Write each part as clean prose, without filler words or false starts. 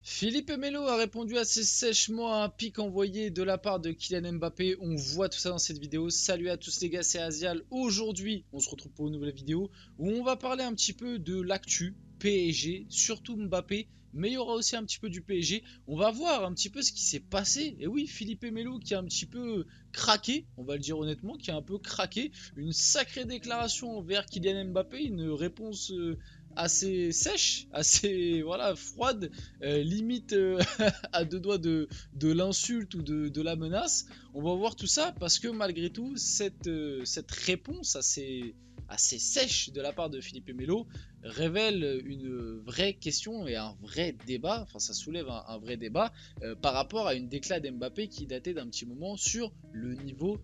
Philippe Melo a répondu assez sèchement à un pic envoyé de la part de Kylian Mbappé. On voit tout ça dans cette vidéo. Salut à tous les gars, c'est Azial. Aujourd'hui, on se retrouve pour une nouvelle vidéo où on va parler un petit peu de l'actu PSG, surtout Mbappé, mais il y aura aussi un petit peu du PSG. On va voir un petit peu ce qui s'est passé. Et oui, Philippe Melo qui a un petit peu craqué, on va le dire honnêtement, qui a un peu craqué. Une sacrée déclaration envers Kylian Mbappé, une réponse assez sèche, assez voilà froide, limite à deux doigts de l'insulte ou de la menace. On va voir tout ça parce que malgré tout, cette réponse assez sèche de la part de Philippe Melo révèle une vraie question et un vrai débat, enfin ça soulève un vrai débat par rapport à une déclat d'Mbappé qui datait d'un petit moment sur le niveau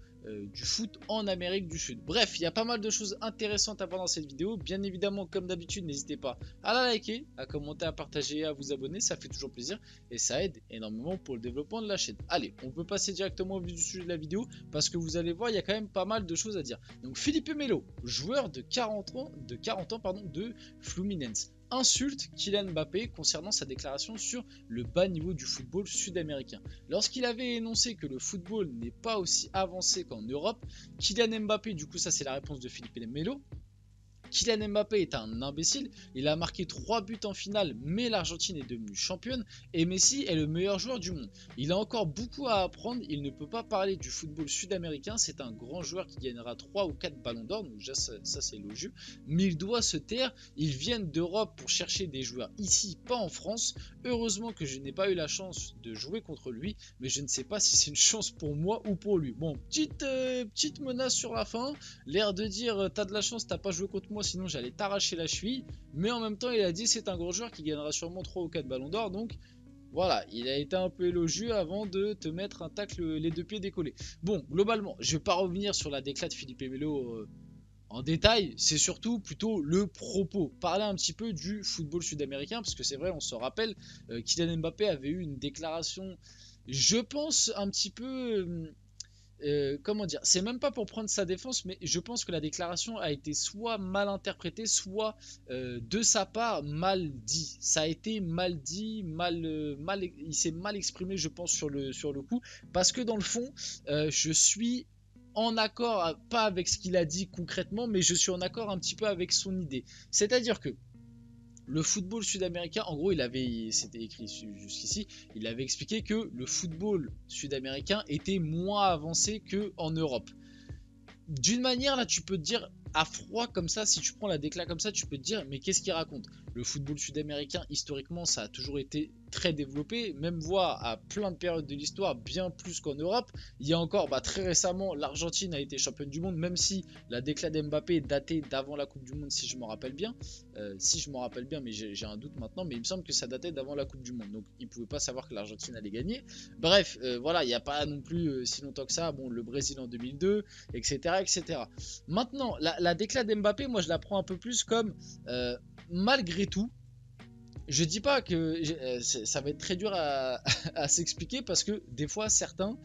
du foot en Amérique du Sud. Bref, il y a pas mal de choses intéressantes à voir dans cette vidéo. Bien évidemment, comme d'habitude, n'hésitez pas à la liker, à commenter, à partager, à vous abonner, ça fait toujours plaisir et ça aide énormément pour le développement de la chaîne. Allez, on peut passer directement au vif du sujet de la vidéo parce que vous allez voir, il y a quand même pas mal de choses à dire. Donc Philippe Melo, joueur de 40 ans, de Fluminense, insulte Kylian Mbappé concernant sa déclaration sur le bas niveau du football sud-américain. Lorsqu'il avait énoncé que le football n'est pas aussi avancé qu'en Europe, Kylian Mbappé, du coup ça c'est la réponse de Philippe Melo, Kylian Mbappé est un imbécile, il a marqué 3 buts en finale, mais l'Argentine est devenue championne et Messi est le meilleur joueur du monde. Il a encore beaucoup à apprendre, il ne peut pas parler du football sud-américain, c'est un grand joueur qui gagnera 3 ou 4 ballons d'or, donc déjà ça c'est logique, mais il doit se taire, ils viennent d'Europe pour chercher des joueurs ici, pas en France. Heureusement que je n'ai pas eu la chance de jouer contre lui, mais je ne sais pas si c'est une chance pour moi ou pour lui. Bon, petite menace sur la fin, l'air de dire t'as de la chance, t'as pas joué contre moi, sinon j'allais t'arracher la cheville. Mais en même temps, il a dit c'est un gros joueur qui gagnera sûrement 3 ou 4 ballons d'or. Donc voilà, il a été un peu élogieux avant de te mettre un tacle les deux pieds décollés. Bon, globalement, je vais pas revenir sur la déclat de Philippe Melo en détail, c'est surtout plutôt le propos. Parler un petit peu du football sud-américain, parce que c'est vrai, on se rappelle, Kylian Mbappé avait eu une déclaration, je pense, un petit peu comment dire, c'est même pas pour prendre sa défense, mais je pense que la déclaration a été soit mal interprétée, soit de sa part mal dit. Ça a été mal dit, il s'est mal exprimé, je pense, sur le coup, parce que dans le fond, je suis en accord, pas avec ce qu'il a dit concrètement, mais je suis en accord un petit peu avec son idée. C'est-à-dire que le football sud-américain, en gros, c'était écrit jusqu'ici, il avait expliqué que le football sud-américain était moins avancé qu'en Europe. D'une manière, là, tu peux te dire, à froid comme ça, si tu prends la déclat comme ça, tu peux te dire, mais qu'est-ce qu'il raconte? Le football sud-américain, historiquement, ça a toujours été très développé, même voire à plein de périodes de l'histoire, bien plus qu'en Europe. Il y a encore, très récemment, l'Argentine a été championne du monde, même si la déclat d'Mbappé datait d'avant la Coupe du Monde, si je m'en rappelle bien. Si je m'en rappelle bien, mais j'ai un doute maintenant, mais il me semble que ça datait d'avant la Coupe du Monde, donc il ne pouvait pas savoir que l'Argentine allait gagner. Bref, voilà, il n'y a pas non plus si longtemps que ça, bon, le Brésil en 2002, etc. etc. Maintenant, la déclat d'Mbappé, moi je la prends un peu plus comme malgré tout. Je dis pas que ça va être très dur à s'expliquer parce que des fois certains,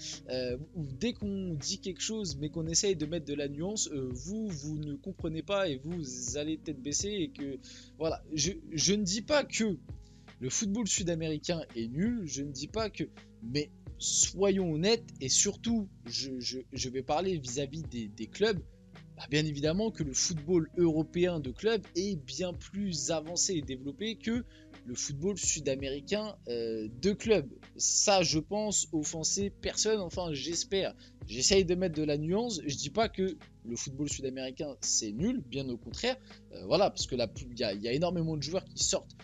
dès qu'on dit quelque chose mais qu'on essaye de mettre de la nuance, vous ne comprenez pas et vous allez tête baissée et que voilà. Je ne dis pas que le football sud-américain est nul, je ne dis pas que, mais soyons honnêtes et surtout je vais parler vis-à-vis des clubs. Bien évidemment que le football européen de club est bien plus avancé et développé que le football sud-américain de club. Ça, je pense, offenser personne, enfin j'espère. J'essaye de mettre de la nuance, je dis pas que le football sud-américain c'est nul, bien au contraire. Voilà, parce que il y a énormément de joueurs qui sortent,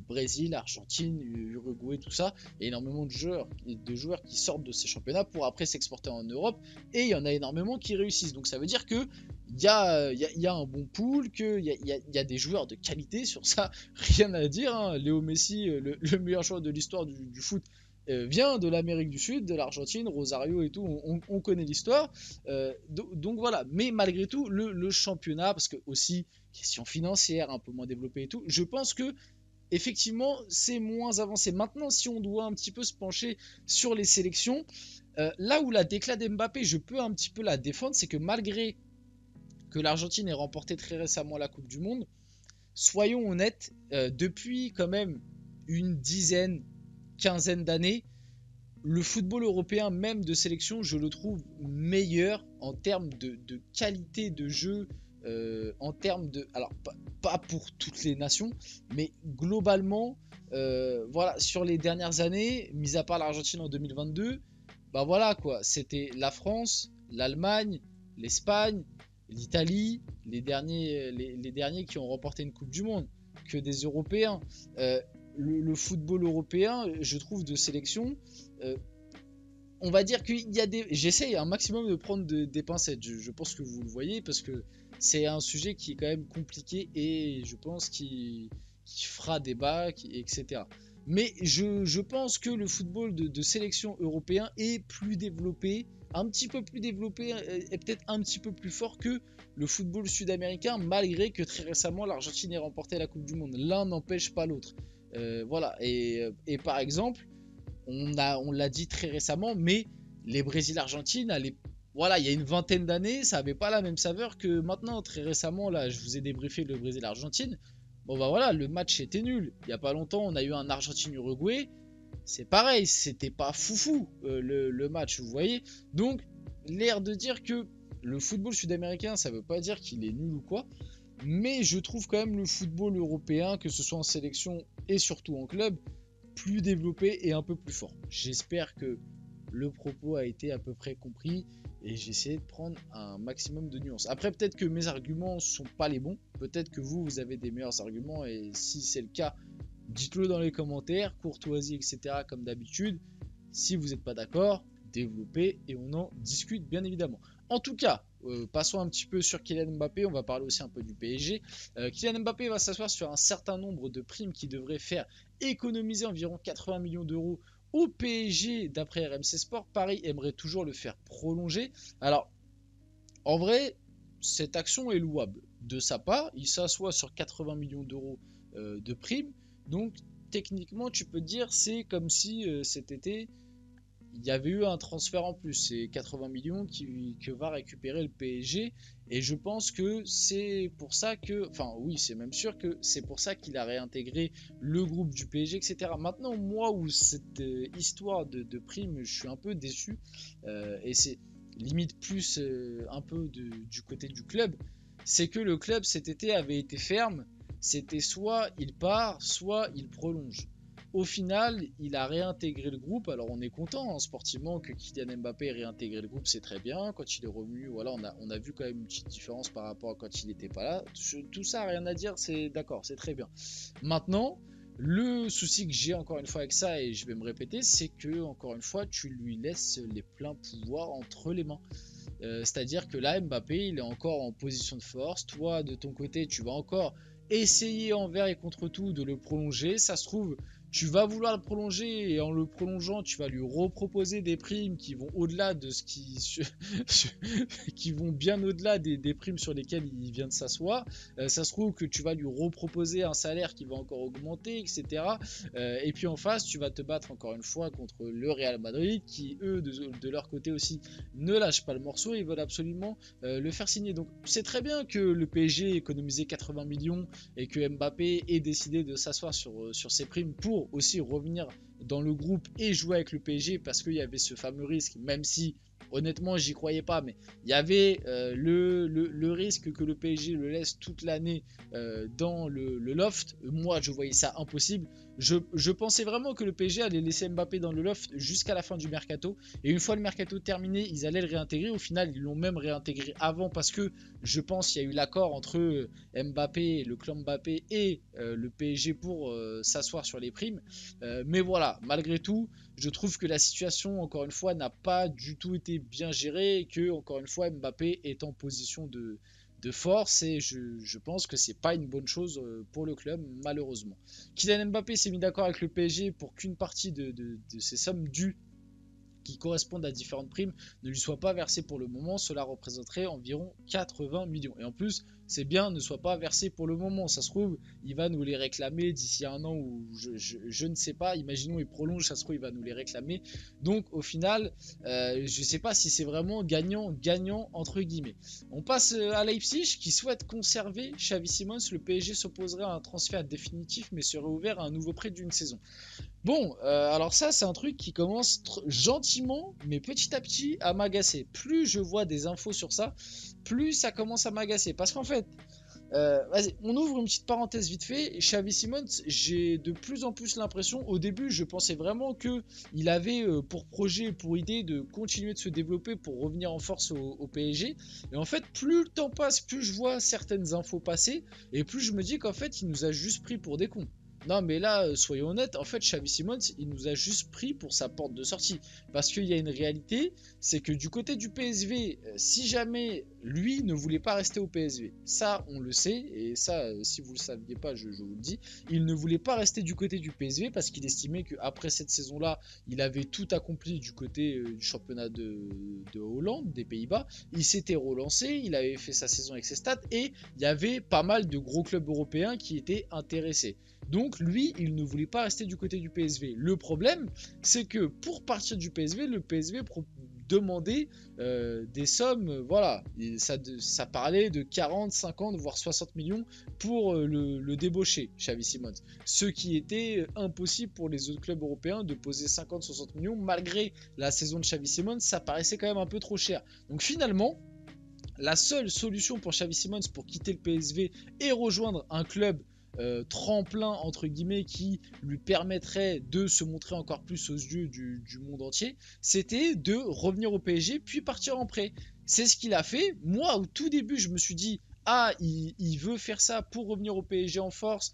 Brésil, Argentine, Uruguay, tout ça. Il y a énormément de joueurs qui sortent de ces championnats pour après s'exporter en Europe, et il y en a énormément qui réussissent. Donc ça veut dire que il y a un bon pool, qu'il y a des joueurs de qualité sur ça, rien à dire. Hein. Léo Messi, le meilleur joueur de l'histoire du foot, vient de l'Amérique du Sud, de l'Argentine, Rosario et tout, on connaît l'histoire. Donc voilà, mais malgré tout, le championnat, parce que aussi, question financière, un peu moins développée et tout, je pense que effectivement, c'est moins avancé. Maintenant, si on doit un petit peu se pencher sur les sélections, là où la déclat d'Mbappé, je peux un petit peu la défendre, c'est que malgré que l'Argentine ait remporté très récemment la Coupe du Monde, soyons honnêtes, depuis quand même une dizaine, quinzaine d'années, le football européen, même de sélection, je le trouve meilleur en termes de qualité de jeu, en termes de... Alors, pas pour toutes les nations, mais globalement, voilà, sur les dernières années, mis à part l'Argentine en 2022, bah voilà quoi, c'était la France, l'Allemagne, l'Espagne, l'Italie, les derniers qui ont remporté une Coupe du Monde, que des Européens. Le football européen, je trouve, de sélection, on va dire qu'il y a des... J'essaye un maximum de prendre des pincettes, je pense que vous le voyez, parce que c'est un sujet qui est quand même compliqué et je pense qui fera débat, etc. Mais je pense que le football de sélection européen est plus développé, un petit peu plus développé et peut-être un petit peu plus fort que le football sud-américain, malgré que très récemment l'Argentine ait remporté la Coupe du Monde. L'un n'empêche pas l'autre. Voilà, et par exemple, on l'a dit très récemment, mais les Brésil-Argentine, voilà, il y a une vingtaine d'années, ça n'avait pas la même saveur que maintenant. Très récemment, là, je vous ai débriefé le Brésil-Argentine. Bon, bah voilà, le match était nul. Il n'y a pas longtemps, on a eu un Argentine-Uruguay. C'est pareil, c'était pas foufou le match, vous voyez. Donc, l'air de dire que le football sud-américain, ça veut pas dire qu'il est nul ou quoi. Mais je trouve quand même le football européen, que ce soit en sélection et surtout en club, plus développé et un peu plus fort. J'espère que le propos a été à peu près compris et j'ai essayé de prendre un maximum de nuances. Après, peut-être que mes arguments sont pas les bons, peut-être que vous avez des meilleurs arguments et si c'est le cas, dites-le dans les commentaires, courtoisie, etc. comme d'habitude. Si vous n'êtes pas d'accord, développez et on en discute bien évidemment. En tout cas, passons un petit peu sur Kylian Mbappé, on va parler aussi un peu du PSG. Kylian Mbappé va s'asseoir sur un certain nombre de primes qui devraient faire économiser environ 80 millions d'euros au PSG d'après RMC Sport. Paris aimerait toujours le faire prolonger. Alors, en vrai, cette action est louable de sa part. Il s'assoit sur 80 millions d'euros de primes. Donc, techniquement, tu peux dire c'est comme si cet été, il y avait eu un transfert en plus. C'est 80 millions que va récupérer le PSG. Et je pense que c'est pour ça que... Enfin oui, c'est même sûr que c'est pour ça qu'il a réintégré le groupe du PSG, etc. Maintenant, moi, où cette histoire de prime, je suis un peu déçu. Et c'est limite plus un peu du côté du club. C'est que le club cet été avait été ferme. C'était soit il part, soit il prolonge. Au final, il a réintégré le groupe. Alors on est content sportivement que Kylian Mbappé ait réintégré le groupe, c'est très bien. Quand il est revenu, voilà, on a vu quand même une petite différence par rapport à quand il n'était pas là. Tout ça, rien à dire, c'est d'accord, c'est très bien. Maintenant, le souci que j'ai encore une fois avec ça, et je vais me répéter, c'est que encore une fois, tu lui laisses les pleins pouvoirs entre les mains. C'est-à-dire que là, Mbappé, il est encore en position de force. Toi, de ton côté, tu vas encore essayer envers et contre tout de le prolonger. Ça se trouve, tu vas vouloir le prolonger et en le prolongeant, tu vas lui reproposer des primes qui vont au-delà de ce qui vont bien au-delà des primes sur lesquelles il vient de s'asseoir. Ça se trouve que tu vas lui reproposer un salaire qui va encore augmenter, etc. Et puis en face, tu vas te battre encore une fois contre le Real Madrid qui, eux, de leur côté aussi, ne lâchent pas le morceau. Ils veulent absolument le faire signer. Donc c'est très bien que le PSG ait économisé 80 millions et que Mbappé ait décidé de s'asseoir sur ses primes pour aussi revenir dans le groupe et jouer avec le PSG parce qu'il y avait ce fameux risque, même si honnêtement j'y croyais pas, mais il y avait le risque que le PSG le laisse toute l'année dans le loft. Moi je voyais ça impossible. Je pensais vraiment que le PSG allait laisser Mbappé dans le loft jusqu'à la fin du mercato et une fois le mercato terminé ils allaient le réintégrer. Au final ils l'ont même réintégré avant parce que je pense qu'il y a eu l'accord entre Mbappé, le clan Mbappé et le PSG pour s'asseoir sur les primes. Mais voilà, malgré tout, je trouve que la situation, encore une fois, n'a pas du tout été bien gérée et que, encore une fois, Mbappé est en position de force et je pense que c'est pas une bonne chose pour le club, malheureusement. Kylian Mbappé s'est mis d'accord avec le PSG pour qu'une partie de ces sommes dues qui correspondent à différentes primes ne lui soient pas versées pour le moment. Cela représenterait environ 80 millions. Et en plus, c'est bien ne soit pas versé pour le moment. Ça se trouve, il va nous les réclamer d'ici un an ou je ne sais pas. Imaginons il prolonge, ça se trouve, il va nous les réclamer. Donc au final, je ne sais pas si c'est vraiment gagnant-gagnant entre guillemets. On passe à Leipzig qui souhaite conserver Xavi Simons. Le PSG s'opposerait à un transfert définitif mais serait ouvert à un nouveau prêt d'une saison. Bon, alors ça, c'est un truc qui commence gentiment, mais petit à petit, à m'agacer. Plus je vois des infos sur ça, plus ça commence à m'agacer. Parce qu'en fait, vas-y, on ouvre une petite parenthèse vite fait. Xavi Simons, j'ai de plus en plus l'impression, au début, je pensais vraiment que il avait pour projet, pour idée de continuer de se développer pour revenir en force au PSG. Et en fait, plus le temps passe, plus je vois certaines infos passer, et plus je me dis qu'en fait, il nous a juste pris pour des cons. Non, mais là, soyons honnêtes, en fait, Xavi Simons, il nous a juste pris pour sa porte de sortie. Parce qu'il y a une réalité, c'est que du côté du PSV, si jamais lui ne voulait pas rester au PSV, ça, on le sait, et ça, si vous le saviez pas, je vous le dis, il ne voulait pas rester du côté du PSV parce qu'il estimait qu'après cette saison-là, il avait tout accompli du côté du championnat de Hollande, des Pays-Bas. Il s'était relancé, il avait fait sa saison avec ses stats, et il y avait pas mal de gros clubs européens qui étaient intéressés. Donc lui, il ne voulait pas rester du côté du PSV. Le problème, c'est que pour partir du PSV, le PSV demandait des sommes, voilà, et ça parlait de 40, 50, voire 60 millions pour le débaucher, Xavi Simons. Ce qui était impossible pour les autres clubs européens de poser 50, 60 millions, malgré la saison de Xavi Simons, ça paraissait quand même un peu trop cher. Donc finalement, la seule solution pour Xavi Simons pour quitter le PSV et rejoindre un club tremplin entre guillemets qui lui permettrait de se montrer encore plus aux yeux du monde entier, c'était de revenir au PSG puis partir en prêt. C'est ce qu'il a fait. Moi, au tout début, je me suis dit ah, il veut faire ça pour revenir au PSG en force,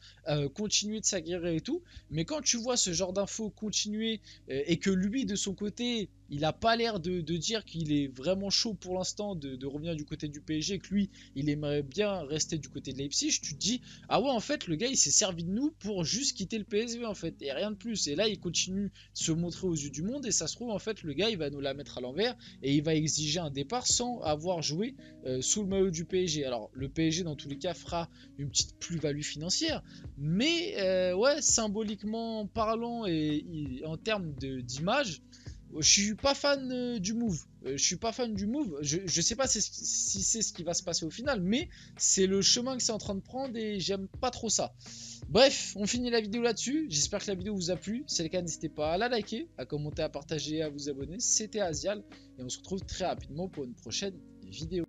continuer de s'aguerrir et tout. Mais quand tu vois ce genre d'infos continuer et que lui, de son côté, il a pas l'air de dire qu'il est vraiment chaud pour l'instant de revenir du côté du PSG, et que lui, il aimerait bien rester du côté de Leipzig, tu te dis ah ouais, en fait, le gars, il s'est servi de nous pour juste quitter le PSV, en fait, et rien de plus. Et là, il continue de se montrer aux yeux du monde, et ça se trouve, en fait, le gars, il va nous la mettre à l'envers, et il va exiger un départ sans avoir joué sous le maillot du PSG. Alors, le PSG, dans tous les cas, fera une petite plus-value financière, mais ouais, symboliquement parlant et en termes d'image, je suis pas fan du move. Je suis pas fan du move. Je sais pas si c'est ce qui va se passer au final, mais c'est le chemin que c'est en train de prendre et j'aime pas trop ça. Bref, on finit la vidéo là-dessus. J'espère que la vidéo vous a plu. Si c'est le cas, n'hésitez pas à la liker, à commenter, à partager, à vous abonner. C'était Azial et on se retrouve très rapidement pour une prochaine vidéo.